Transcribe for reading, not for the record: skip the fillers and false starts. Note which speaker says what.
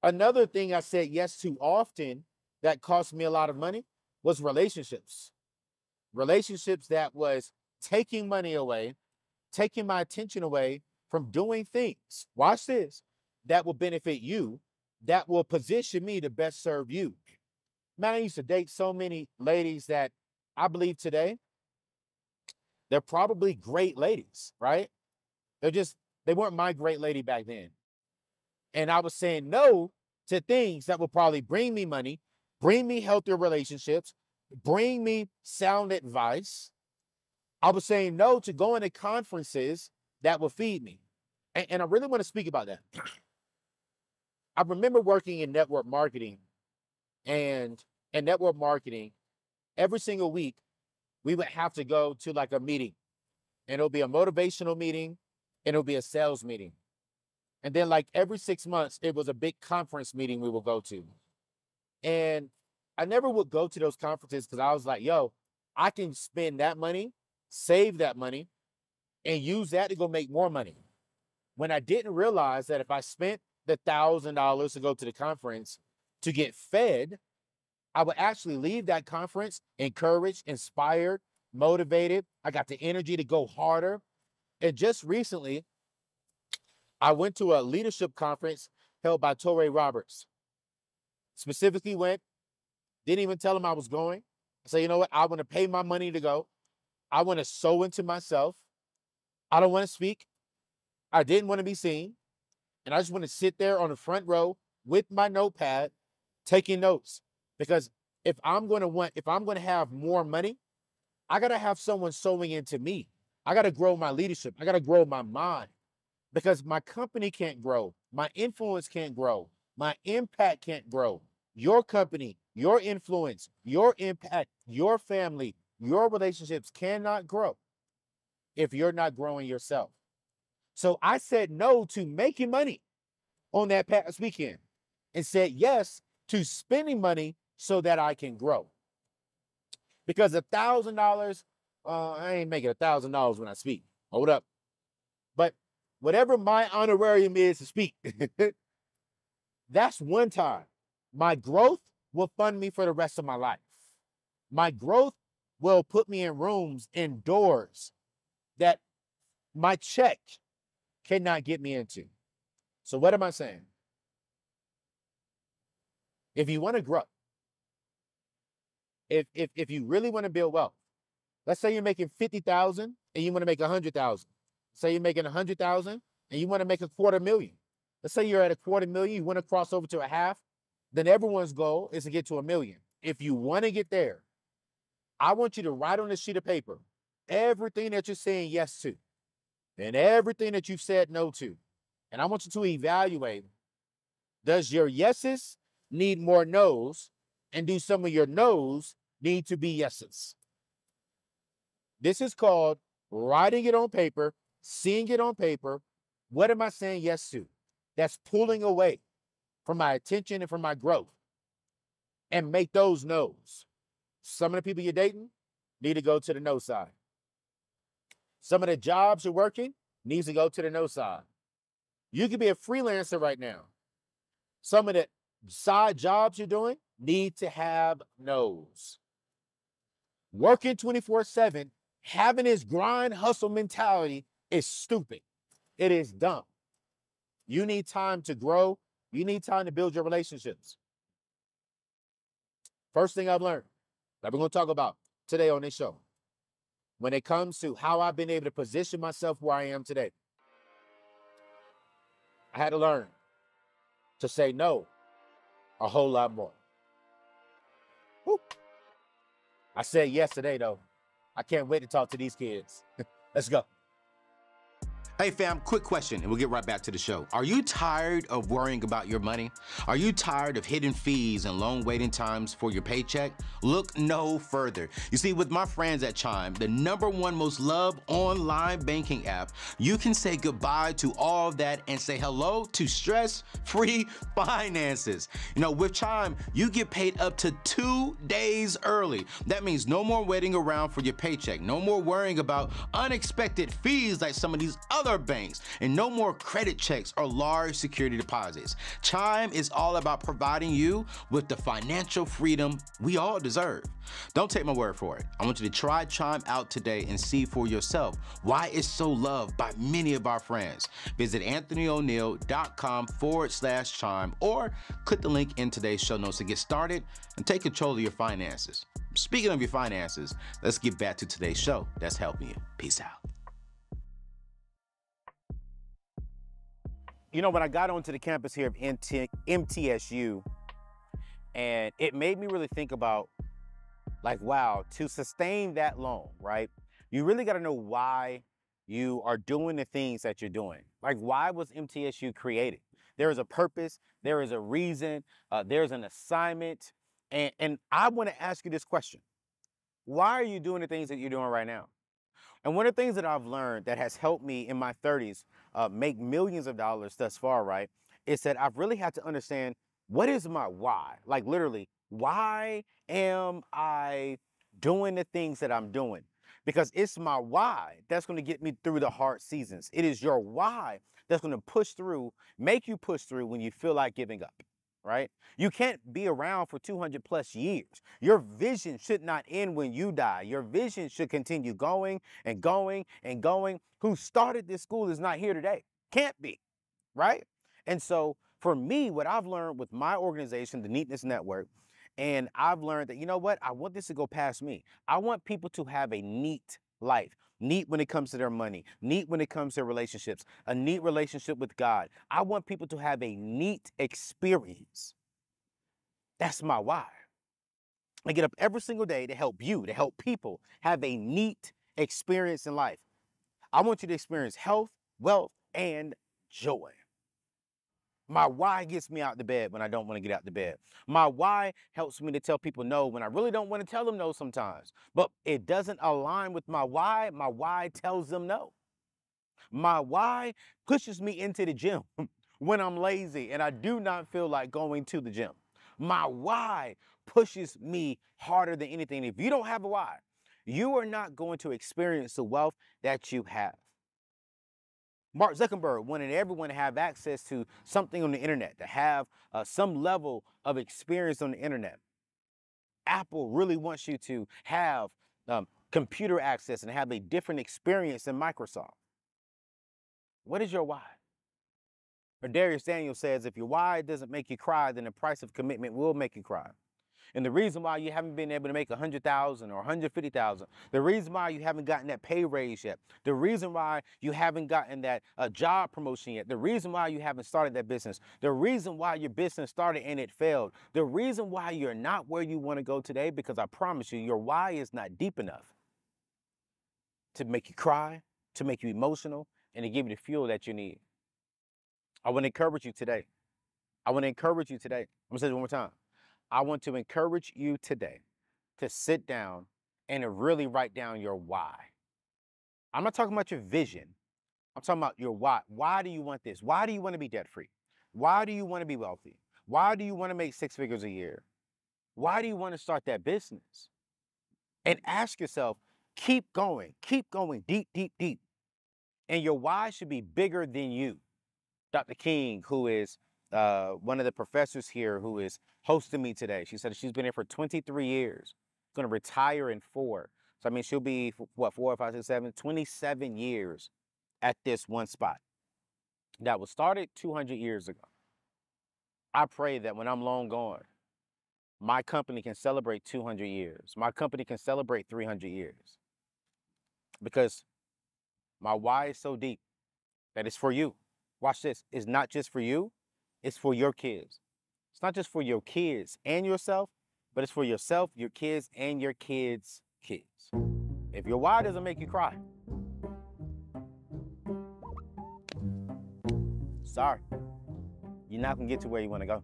Speaker 1: Another thing I said yes to often that cost me a lot of money was relationships. Relationships that was taking money away, taking my attention away from doing things. Watch this. That will benefit you, that will position me to best serve you. Man, I used to date so many ladies that I believe today, they're probably great ladies, right? They weren't my great lady back then. And I was saying no to things that will probably bring me money, bring me healthier relationships, bring me sound advice. I was saying no to going to conferences that will feed me. And I really want to speak about that. I remember working in network marketing, and in network marketing, every single week, we would have to go to like a meeting, and it'll be a motivational meeting and it'll be a sales meeting. And then like every 6 months, it was a big conference meeting we will go to. And I never would go to those conferences because I was like, yo, I can spend that money, save that money, and use that to go make more money. When I didn't realize that if I spent the $1,000 to go to the conference to get fed, I would actually leave that conference encouraged, inspired, motivated. I got the energy to go harder. And just recently, I went to a leadership conference held by Torrey Roberts. Specifically went, didn't even tell him I was going. I said, you know what? I want to pay my money to go. I want to sow into myself. I don't want to speak. I didn't want to be seen. And I just want to sit there on the front row with my notepad, taking notes. Because if I'm going to have more money, I got to have someone sowing into me. I got to grow my leadership. I got to grow my mind, because my company can't grow. My influence can't grow. My impact can't grow. Your company, your influence, your impact, your family, your relationships cannot grow if you're not growing yourself. So I said no to making money on that past weekend and said yes to spending money so that I can grow. Because $1,000, I ain't making $1,000 when I speak. Hold up. But whatever my honorarium is to speak, that's one time. My growth will fund me for the rest of my life. My growth will put me in rooms, in doors that my check cannot get me into. So what am I saying? If you want to grow, if you really want to build wealth, let's say you're making 50,000 and you want to make 100,000. Say you're making 100,000 and you want to make $250,000. Let's say you're at $250,000, you want to cross over to a half, then everyone's goal is to get to $1 million. If you want to get there, I want you to write on a sheet of paper everything that you're saying yes to and everything that you've said no to. And I want you to evaluate, does your yeses need more no's, and do some of your no's need to be yeses? This is called writing it on paper, seeing it on paper. What am I saying yes to? That's pulling away from my attention and from my growth. And make those no's. Some of the people you're dating need to go to the no side. Some of the jobs you're working needs to go to the no side. You can be a freelancer right now. Some of the side jobs you're doing need to have no's. Working 24/7, having this grind hustle mentality is stupid. It is dumb. You need time to grow. You need time to build your relationships. First thing I've learned that we're going to talk about today on this show, when it comes to how I've been able to position myself where I am today, I had to learn to say no a whole lot more. Woo. I said yes today, though. I can't wait to talk to these kids. Let's go.
Speaker 2: Hey fam, quick question and we'll get right back to the show. Are you tired of worrying about your money? Are you tired of hidden fees and long waiting times for your paycheck? Look no further. You see, with my friends at Chime, the #1 most loved online banking app, you can say goodbye to all of that and say hello to stress-free finances. You know, with Chime, you get paid up to 2 days early. That means no more waiting around for your paycheck, no more worrying about unexpected fees like some of these other other banks, and no more credit checks or large security deposits. Chime is all about providing you with the financial freedom we all deserve. Don't take my word for it. I want you to try Chime out today and see for yourself why it's so loved by many of our friends. Visit AnthonyONeal.com/Chime or click the link in today's show notes to get started and take control of your finances. Speaking of your finances, let's get back to today's show that's helping you. Peace out.
Speaker 1: You know, when I got onto the campus here of MTSU, and it made me really think about, like, wow, to sustain that long, right? You really got to know why you are doing the things that you're doing. Like, why was MTSU created? There is a purpose, there is a reason, there's an assignment. And I want to ask you this question. Why are you doing the things that you're doing right now? And one of the things that I've learned that has helped me in my 30s make millions of dollars thus far, right, is that I've really had to understand, what is my why? Like, literally, why am I doing the things that I'm doing? Because it's my why that's going to get me through the hard seasons. It is your why that's going to push through, make you push through when you feel like giving up, right? You can't be around for 200 plus years. Your vision should not end when you die. Your vision should continue going and going and going. Who started this school is not here today. Can't be, right? And so for me, what I've learned with my organization, the Neatness Network, and I've learned that, you know what? I want this to go past me. I want people to have a neat life. Neat when it comes to their money, neat when it comes to relationships, a neat relationship with God. I want people to have a neat experience. That's my why. I get up every single day to help you, to help people have a neat experience in life. I want you to experience health, wealth, and joy. My why gets me out the bed when I don't want to get out the bed. My why helps me to tell people no when I really don't want to tell them no sometimes. But it doesn't align with my why tells them no. My why pushes me into the gym when I'm lazy and I do not feel like going to the gym. My why pushes me harder than anything. If you don't have a why, you are not going to experience the wealth that you have. Mark Zuckerberg wanted everyone to have access to something on the internet, to have some level of experience on the internet. Apple really wants you to have computer access and have a different experience than Microsoft. What is your why? Or Darius Daniels says, if your why doesn't make you cry, then the price of commitment will make you cry. And the reason why you haven't been able to make $100,000 or $150,000, the reason why you haven't gotten that pay raise yet, the reason why you haven't gotten that job promotion yet, the reason why you haven't started that business, the reason why your business started and it failed, the reason why you're not where you want to go today, because I promise you, your why is not deep enough to make you cry, to make you emotional, and to give you the fuel that you need. I want to encourage you today. I'm going to say it one more time. I want to encourage you today to sit down and to really write down your why. I'm not talking about your vision. I'm talking about your why. Why do you want this? Why do you want to be debt-free? Why do you want to be wealthy? Why do you want to make 6 figures a year? Why do you want to start that business? And ask yourself, keep going deep, deep, deep. And your why should be bigger than you. Dr. King, who is one of the professors here who is hosting me today, she said she's been here for 23 years, going to retire in 4. So, I mean, she'll be, what, 4, 5, 6, 7, 27 years at this one spot. That was started 200 years ago. I pray that when I'm long gone, my company can celebrate 200 years. My company can celebrate 300 years. Because my why is so deep that it's for you. Watch this. It's not just for you. It's for your kids. It's not just for your kids and yourself, but it's for yourself, your kids, and your kids' kids. If your why doesn't make you cry, sorry, you're not going to get to where you want to go.